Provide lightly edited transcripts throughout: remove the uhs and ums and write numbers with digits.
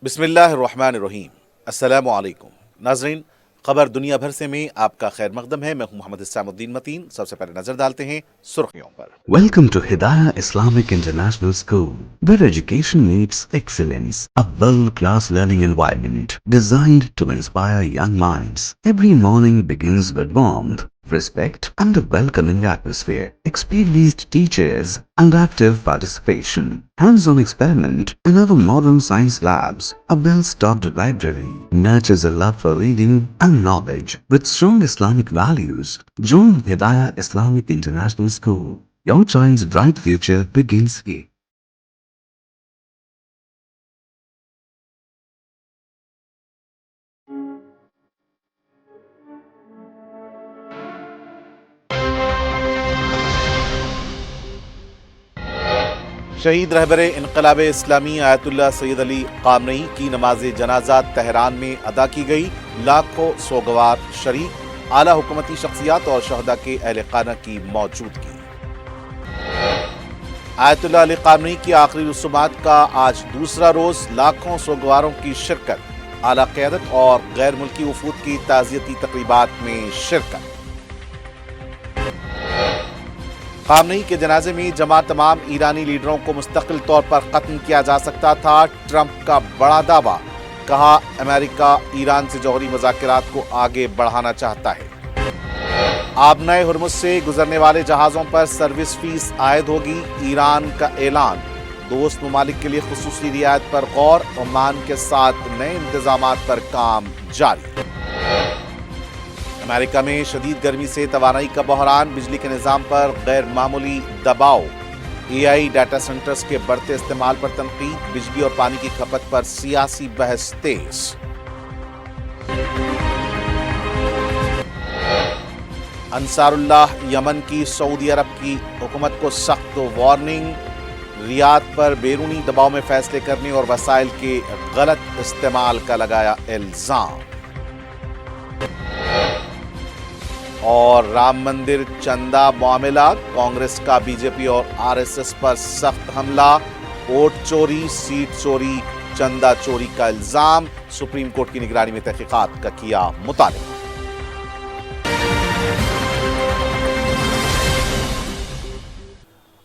بسم اللہ الرحمن الرحیم۔ السلام علیکم ناظرین، خبر دنیا بھر سے میں آپ کا خیر مقدم ہے۔ میں ہوں محمد اسلام الدین متین۔ سب سے پہلے نظر ڈالتے ہیں سرخیوں پر۔ Welcome to Hidayah Islamic International School, where education meets excellence, a world-class learning environment designed to inspire young minds. Every morning begins with warmth, respect, and a welcoming atmosphere. Experienced teachers and active participation. Hands-on experiment in our modern science labs. A well-stocked library nurtures a love for reading and knowledge. With strong Islamic values, join Hidayah Islamic International School. Your child's bright future begins here. شہید رہبر انقلاب اسلامی آیت اللہ سید علی قامنئی کی نماز جنازہ Tehran میں ادا کی گئی۔ لاکھوں سوگوار شریک، اعلیٰ حکومتی شخصیات اور شہداء کے اہل خانہ کی موجودگی۔ آیت اللہ علی قامنئی کی آخری رسومات کا آج دوسرا روز، لاکھوں سوگواروں کی شرکت، اعلیٰ قیادت اور غیر ملکی وفود کی تعزیتی تقریبات میں شرکت۔ قامنئی کے جنازے میں جمع تمام ایرانی لیڈروں کو مستقل طور پر ختم کیا جا سکتا تھا۔ ٹرمپ کا بڑا دعویٰ، کہا امریکہ ایران سے جوہری مذاکرات کو آگے بڑھانا چاہتا ہے۔ آبنائے ہرمز سے گزرنے والے جہازوں پر سروس فیس عائد ہوگی، ایران کا اعلان۔ دوست ممالک کے لیے خصوصی رعایت پر غور، عمان کے ساتھ نئے انتظامات پر کام جاری۔ امریکہ میں شدید گرمی سے توانائی کا بحران، بجلی کے نظام پر غیر معمولی دباؤ۔ اے آئی ڈیٹا سینٹرز کے بڑھتے استعمال پر تنقید، بجلی اور پانی کی کھپت پر سیاسی بحث تیز۔ انصار اللہ یمن کی سعودی عرب کی حکومت کو سخت وارننگ، ریاض پر بیرونی دباؤ میں فیصلے کرنے اور وسائل کے غلط استعمال کا لگایا الزام۔ اور رام مندر چندہ معاملہ، کانگریس کا بی جے پی اور آر ایس ایس پر سخت حملہ، ووٹ چوری، سیٹ چوری، چندہ چوری کا الزام، سپریم کورٹ کی نگرانی میں تحقیقات کا کیا مطالبہ۔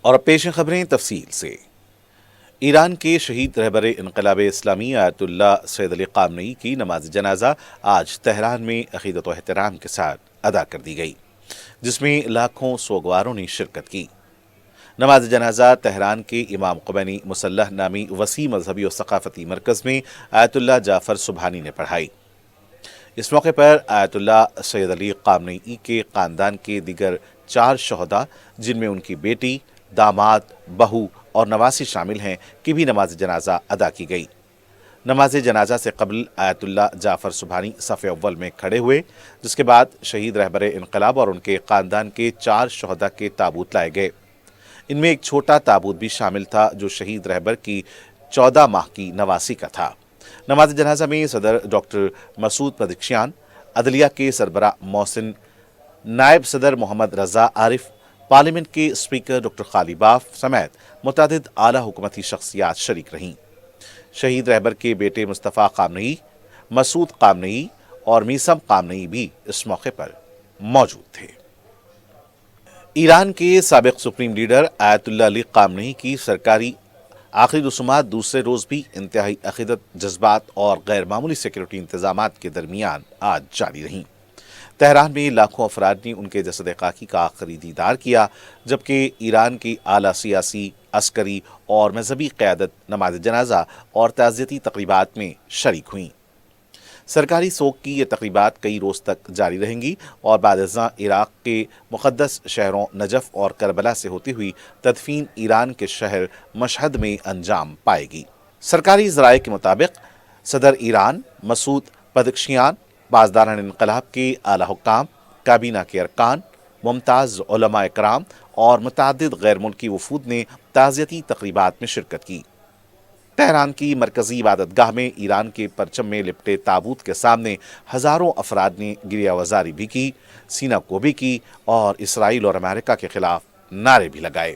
اور اب پیش ہیں خبریں تفصیل سے۔ ایران کے شہید رہبر انقلاب اسلامی آیت اللہ سید علی قامنئی کی نماز جنازہ آج تہران میں عقیدت و احترام کے ساتھ ادا کر دی گئی، جس میں لاکھوں سوگواروں نے شرکت کی۔ نماز جنازہ تہران کے امام خمینی مسلح نامی وسیع مذہبی و ثقافتی مرکز میں آیت اللہ جعفر سبحانی نے پڑھائی۔ اس موقع پر آیت اللہ سید علی قامنئی کے خاندان کے دیگر 4 شہداء، جن میں ان کی بیٹی، داماد، بہو اور نواسی شامل ہیں، کی بھی نماز جنازہ ادا کی گئی۔ نماز جنازہ سے قبل آیت اللہ جعفر سبحانی صف اول میں کھڑے ہوئے، جس کے بعد شہید رہبر انقلاب اور ان کے خاندان کے 4 شہداء کے تابوت لائے گئے۔ ان میں ایک چھوٹا تابوت بھی شامل تھا جو شہید رہبر کی 14 ماہ کی نواسی کا تھا۔ نماز جنازہ میں صدر ڈاکٹر مسعود پزشکیان، عدلیہ کے سربراہ محسن، نائب صدر محمد رضا عارف، پارلیمنٹ کے اسپیکر ڈاکٹر خالی باف سمیت متعدد اعلیٰ حکومتی شخصیات شریک رہیں۔ شہید رہبر کے بیٹے مصطفیٰ قامنئی، مسعود قامنئی اور میثم قامنئی بھی اس موقع پر موجود تھے۔ ایران کے سابق سپریم لیڈر آیت اللہ علی قامنئی کی سرکاری آخری رسومات دوسرے روز بھی انتہائی عقیدت، جذبات اور غیر معمولی سیکورٹی انتظامات کے درمیان آج جاری رہیں۔ تہران میں لاکھوں افراد نے ان کے جسد خاکی کا آخری دیدار کیا، جبکہ ایران کی اعلیٰ سیاسی، عسکری اور مذہبی قیادت نماز جنازہ اور تعزیتی تقریبات میں شریک ہوئیں۔ سرکاری سوگ کی یہ تقریبات کئی روز تک جاری رہیں گی اور بعد ازاں عراق کے مقدس شہروں نجف اور کربلا سے ہوتی ہوئی تدفین ایران کے شہر مشہد میں انجام پائے گی۔ سرکاری ذرائع کے مطابق صدر ایران مسعود پزشکیان، پاسداران انقلاب کے اعلیٰ حکام، کابینہ کے ارکان، ممتاز علماء کرام اور متعدد غیر ملکی وفود نے تعزیتی تقریبات میں شرکت کی۔ تہران کی مرکزی عبادت گاہ میں ایران کے پرچم میں لپٹے تابوت کے سامنے ہزاروں افراد نے گریہ وزاری بھی کی، سینہ کوبی کی اور اسرائیل اور امریکہ کے خلاف نعرے بھی لگائے۔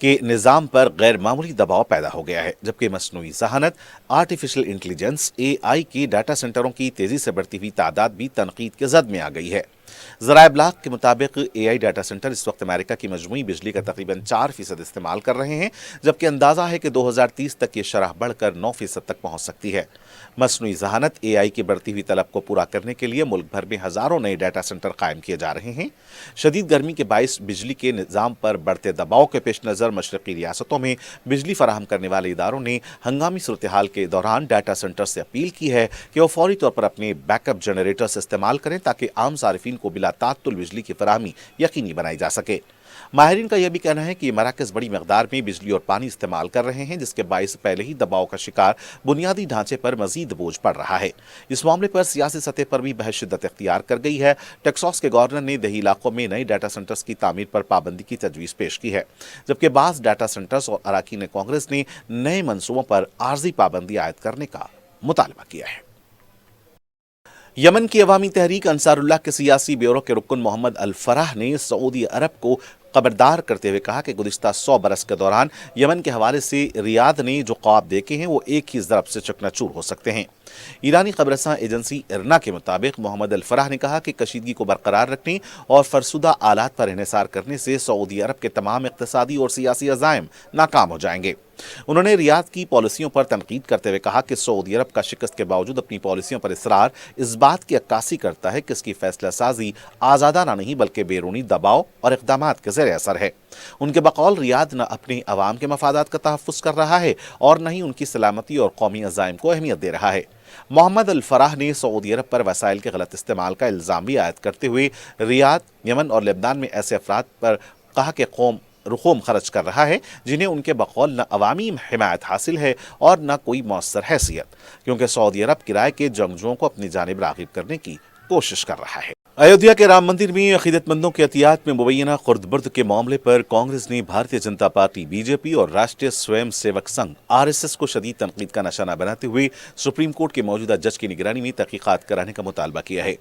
کہ نظام پر غیر معمولی دباؤ پیدا ہو گیا ہے، جبکہ مصنوعی ذہانت، آرٹیفیشل انٹیلیجنس، AI کے ڈیٹا سینٹروں کی تیزی سے بڑھتی ہوئی تعداد بھی تنقید کے زد میں آ گئی ہے۔ ذرائع ابلاغ کے مطابق AI ڈیٹا سینٹر اس وقت امریکہ کی مجموعی بجلی کا تقریباً 4% استعمال کر رہے ہیں، جبکہ اندازہ ہے کہ 2030 تک یہ شرح بڑھ کر 9% تک پہنچ سکتی ہے۔ مصنوعی ذہانت AI کی بڑھتی ہوئی طلب کو پورا کرنے کے لیے ملک بھر میں ہزاروں نئے ڈیٹا سینٹر قائم کیے جا رہے ہیں۔ شدید گرمی کے باعث بجلی کے نظام پر بڑھتے دباؤ کے پیش نظر مشرقی ریاستوں میں بجلی فراہم کرنے والے اداروں نے ہنگامی صورتحال کے دوران ڈیٹا سینٹر سے اپیل کی ہے کہ وہ فوری طور پر اپنے بیک اپ جنریٹرز استعمال کریں تاکہ عام صارفین کو بلا تعطل بجلی کی فراہمی یقینی بنائی جا سکے۔ ماہرین کا یہ بھی کہنا ہے کہ یہ مراکز بڑی مقدار میں بجلی اور پانی استعمال کر رہے ہیں، جس کے باعث پہلے ہی دباؤ کا شکار بنیادی ڈھانچے پر مزید بوجھ پڑ رہا ہے۔ اس معاملے پر سیاسی سطح پر بھی بحث شدت اختیار کر گئی ہے۔ ٹیکساس کے گورنر نے دیہی علاقوں میں نئے ڈیٹا سینٹرز کی تعمیر پر پابندی کی تجویز پیش کی ہے، جبکہ بعض ڈیٹا سینٹرز اور اراکین کانگریس نے نئے منصوبوں پر عارضی پابندی عائد کرنے کا مطالبہ کیا ہے۔ یمن کی عوامی تحریک انصار اللہ کے سیاسی بیورو کے رکن محمد الفرح نے سعودی عرب کو خبردار کرتے ہوئے کہا کہ گزشتہ 100 برس کے دوران یمن کے حوالے سے ریاض نے جو خواب دیکھے ہیں وہ ایک ہی ضرب سے چکنا چور ہو سکتے ہیں۔ ایرانی خبررساں ایجنسی ارنا کے مطابق محمد الفرح نے کہا کہ کشیدگی کو برقرار رکھنے اور فرسودہ آلات پر انحصار کرنے سے سعودی عرب کے تمام اقتصادی اور سیاسی عزائم ناکام ہو جائیں گے۔ انہوں نے ریاض کی پالیسیوں پر تنقید کرتے ہوئے کہا کہ سعودی عرب کا شکست کے باوجود اپنی پالیسیوں پر اصرار اس بات کی عکاسی کرتا ہے کہ اس کی فیصلہ سازی آزادانہ نہیں بلکہ بیرونی دباؤ اور اقدامات کے زیر اثر ہے۔ ان کے بقول ریاض نہ اپنے عوام کے مفادات کا تحفظ کر رہا ہے اور نہ ہی ان کی سلامتی اور قومی عزائم کو اہمیت دے رہا ہے۔ محمد الفرح نے سعودی عرب پر وسائل کے غلط استعمال کا الزام بھی عائد کرتے ہوئے ریاض، یمن اور لبنان میں ایسے افراد پر کہا کہ قوم رقوم خرچ کر رہا ہے جنہیں ان کے بقول نہ عوامی حمایت حاصل ہے اور نہ کوئی مؤثر حیثیت، کیونکہ سعودی عرب کرائے کے جنگجوؤں کو اپنی جانب راغب کرنے کی کوشش کر رہا ہے۔ ایودھیا کے رام مندر میں عقیدت مندوں کے عطیات میں مبینہ خرد برد کے معاملے پر کانگریس نے بھارتیہ جنتا پارٹی BJP اور Rashtriya swim civic Singh RSS کو شدید تنقید کا نشانہ بناتے ہوئے سپریم کورٹ کے موجودہ جج کی نگرانی میں تحقیقات کرانے کا مطالبہ کیا ہے۔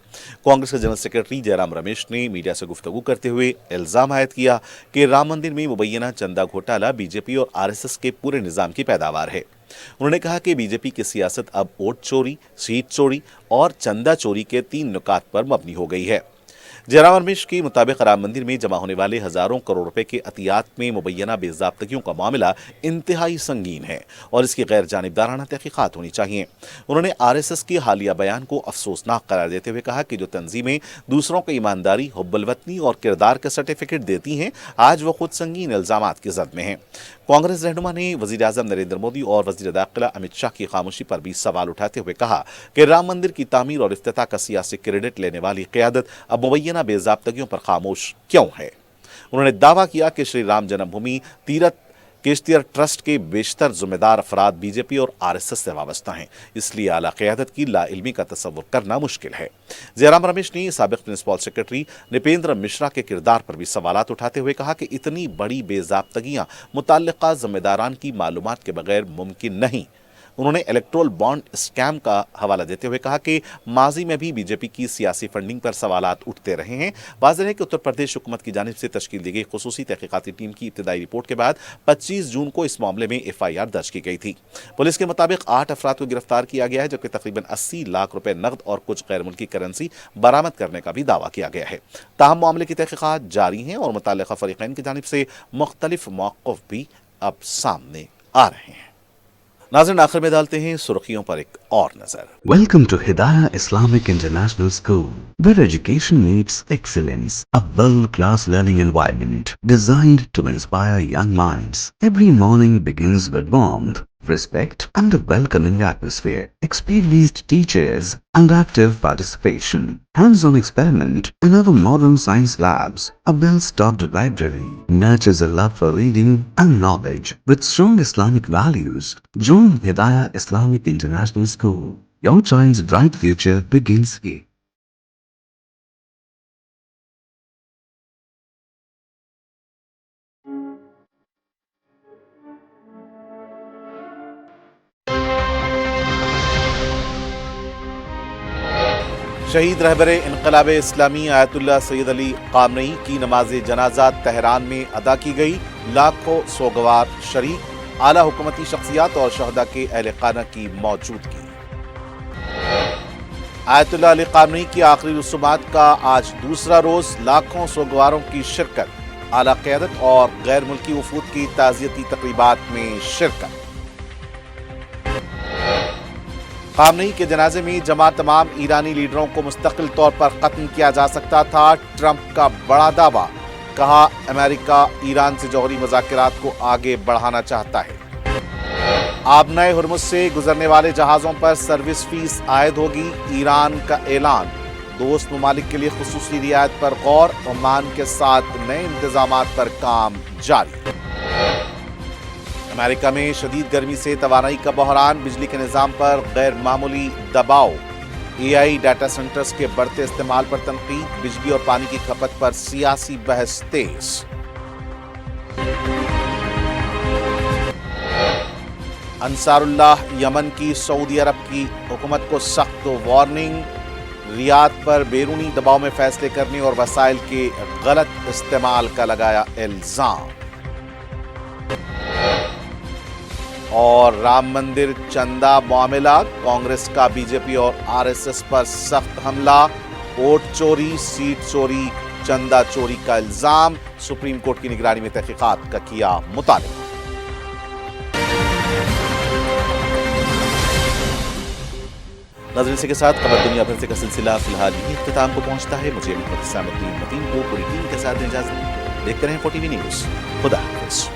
کانگریس کے جنرل سیکرٹری جے رام رمیش نے میڈیا سے گفتگو کرتے ہوئے الزام عائد کیا کہ رام مندر میں مبینہ چندہ گھوٹالہ BJP اور RSS کے پورے نظام کی پیداوار ہے۔ انہوں نے کہا کہ BJP کی سیاست اب ووٹ چوری، سیٹ چوری اور چندہ چوری کے 3 نکات پر مبنی ہو گئی ہے۔ جے رام رمیش کے مطابق رام مندر میں جمع ہونے والے ہزاروں کروڑ روپے کے عطیات میں مبینہ بے ضابطگیوں کا معاملہ انتہائی سنگین ہے اور اس کی غیر جانبدارانہ تحقیقات ہونی چاہیے۔ انہوں نے RSS کے حالیہ بیان کو افسوسناک قرار دیتے ہوئے کہا کہ جو تنظیمیں دوسروں کو ایمانداری، حب الوطنی اور کردار کے سرٹیفکیٹ دیتی ہیں، آج وہ خود سنگین الزامات کی زد میں ہیں۔ کانگریس رہنما نے وزیر اعظم نریندر مودی اور وزیر داخلہ امت شاہ کی خاموشی پر بھی سوال اٹھاتے ہوئے کہا کہ رام مندر کی تعمیر اور افتتاح کا سیاسی کریڈٹ لینے والی قیادت اب مبینہ بے ضابطگیوں پر خاموش کیوں ہے؟ انہوں نے دعویٰ کیا کہ شری رام جنم بھومی تیرتھ کیشتیئر ٹرسٹ کے بیشتر ذمہ دار افراد BJP اور RSS سے وابستہ ہیں، اس لیے اعلیٰ قیادت کی لا علمی کا تصور کرنا مشکل ہے۔ جے رام رمیش نے سابق پرنسپل سیکرٹری نپیندر مشرا کے کردار پر بھی سوالات اٹھاتے ہوئے کہا کہ اتنی بڑی بے ضابطگیاں متعلقہ ذمہ داران کی معلومات کے بغیر ممکن نہیں۔ انہوں نے الیکٹرول بانڈ اسکیم کا حوالہ دیتے ہوئے کہا کہ ماضی میں بھی BJP کی سیاسی فنڈنگ پر سوالات اٹھتے رہے ہیں۔ واضح ہے کہ اتر پردیش حکومت کی جانب سے تشکیل دی گئی خصوصی تحقیقاتی ٹیم کی ابتدائی رپورٹ کے بعد 25 جون کو اس معاملے میں FIR درج کی گئی تھی۔ پولیس کے مطابق 8 افراد کو گرفتار کیا گیا ہے، جبکہ تقریباً 80 لاکھ روپے نقد اور کچھ غیر ملکی کرنسی برآمد کرنے کا بھی دعویٰ کیا گیا ہے۔ تاہم معاملے کی تحقیقات جاری ہیں اور متعلقہ فریقین کی جانب سے مختلف مواقف بھی اب سامنے آ رہے ہیں۔ ناظرین، آخر میں ڈالتے ہیں سرخیوں پر ایک اور نظر۔ Welcome to Hidayah Islamic International School, where education meets excellence. A world-class learning environment designed to inspire young minds. Every morning begins with warmth, respect, and a welcoming atmosphere. Experienced teachers and active participation. Hands-on experiment in our modern science labs. A well-stocked library nurtures a love for reading and knowledge. With strong Islamic values, join Hidayah Islamic International School. Your child's bright future begins here. شہید رہبر انقلاب اسلامی آیت اللہ سید علی قامنئی کی نماز جنازہ Tehran میں ادا کی گئی۔ لاکھوں سوگوار شریک، اعلیٰ حکومتی شخصیات اور شہداء کے اہل خانہ کی موجودگی۔ آیت اللہ علی قامنئی کی آخری رسومات کا آج دوسرا روز، لاکھوں سوگواروں کی شرکت، اعلیٰ قیادت اور غیر ملکی وفود کی تعزیتی تقریبات میں شرکت۔ قامنئی کے جنازے میں جمع تمام ایرانی لیڈروں کو مستقل طور پر ختم کیا جا سکتا تھا، ٹرمپ کا بڑا دعویٰ، کہا امریکہ ایران سے جوہری مذاکرات کو آگے بڑھانا چاہتا ہے۔ آبنائے ہرمز سے گزرنے والے جہازوں پر سروس فیس عائد ہوگی، ایران کا اعلان۔ دوست ممالک کے لیے خصوصی رعایت پر غور، عمان کے ساتھ نئے انتظامات پر کام جاری۔ امریکہ میں شدید گرمی سے توانائی کا بحران، بجلی کے نظام پر غیر معمولی دباؤ، اے آئی ڈیٹا سینٹرز کے بڑھتے استعمال پر تنقید، بجلی اور پانی کی کھپت پر سیاسی بحث تیز۔ انصار اللہ یمن کی سعودی عرب کی حکومت کو سخت وارننگ، ریاض پر بیرونی دباؤ میں فیصلے کرنے اور وسائل کے غلط استعمال کا لگایا الزام۔ اور رام مندر چندہ معاملہ، کانگریس کا بی جے پی اور آر ایس ایس پر سخت حملہ، ووٹ چوری، سیٹ چوری، چندہ چوری کا الزام، سپریم کورٹ کی نگرانی میں تحقیقات کا کیا مطالبہ۔ ناظرین، اسی کے ساتھ خبر دنیا بھر سے کا سلسلہ فی الحال یہ اختتام کو پہنچتا ہے۔ مجھے محمد حسام الدین متین کو پوری ٹیم کے ساتھ اجازت۔ دیکھتے رہیں 4 ٹی وی نیوز۔ خدا حافظ۔